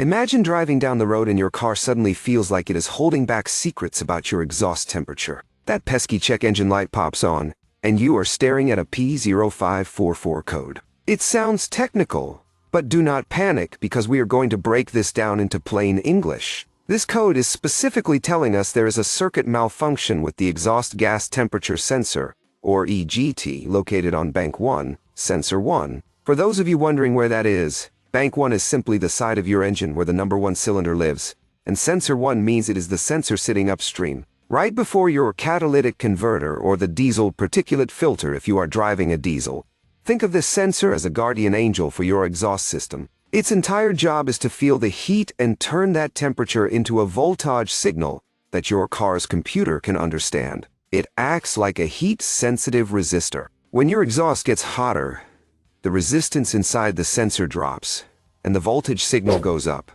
Imagine driving down the road and your car suddenly feels like it is holding back secrets about your exhaust temperature. That pesky check engine light pops on, and you are staring at a P0544 code. It sounds technical, but do not panic because we are going to break this down into plain English. This code is specifically telling us there is a circuit malfunction with the exhaust gas temperature sensor, or EGT, located on bank 1, sensor 1. For those of you wondering where that is, bank 1 is simply the side of your engine where the number 1 cylinder lives, and sensor 1 means it is the sensor sitting upstream, right before your catalytic converter or the diesel particulate filter if you are driving a diesel. Think of this sensor as a guardian angel for your exhaust system. Its entire job is to feel the heat and turn that temperature into a voltage signal that your car's computer can understand. It acts like a heat-sensitive resistor. When your exhaust gets hotter, the resistance inside the sensor drops, and the voltage signal goes up.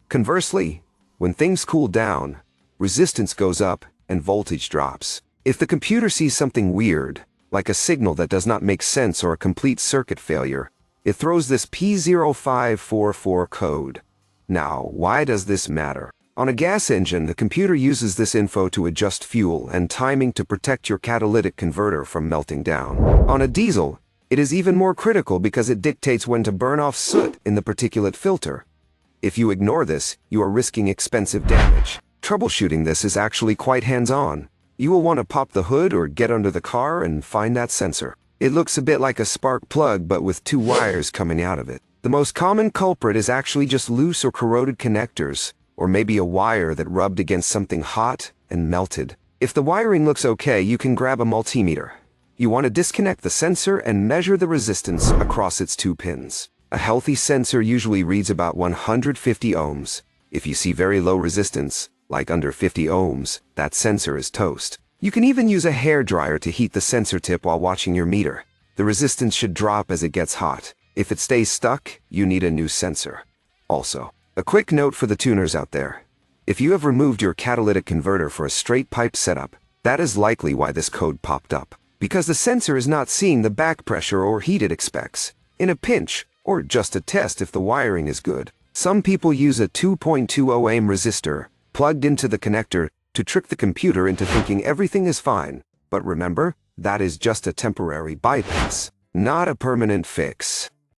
Conversely, when things cool down, resistance goes up and voltage drops. If the computer sees something weird, like a signal that does not make sense or a complete circuit failure, it throws this P0544 code. Now, why does this matter? On a gas engine, the computer uses this info to adjust fuel and timing to protect your catalytic converter from melting down. On a diesel, it is even more critical because it dictates when to burn off soot in the particulate filter. If you ignore this, you are risking expensive damage. Troubleshooting this is actually quite hands-on. You will want to pop the hood or get under the car and find that sensor. It looks a bit like a spark plug but with 2 wires coming out of it. The most common culprit is actually just loose or corroded connectors, or maybe a wire that rubbed against something hot and melted. If the wiring looks okay, you can grab a multimeter. You want to disconnect the sensor and measure the resistance across its 2 pins. A healthy sensor usually reads about 150 ohms. If you see very low resistance, like under 50 ohms, that sensor is toast. You can even use a hairdryer to heat the sensor tip while watching your meter. The resistance should drop as it gets hot. If it stays stuck, you need a new sensor. Also, a quick note for the tuners out there. If you have removed your catalytic converter for a straight pipe setup, that is likely why this code popped up. Because the sensor is not seeing the back pressure or heat it expects. In a pinch, or just a test if the wiring is good. Some people use a 2.20 ohm resistor plugged into the connector to trick the computer into thinking everything is fine. But remember, that is just a temporary bypass, not a permanent fix.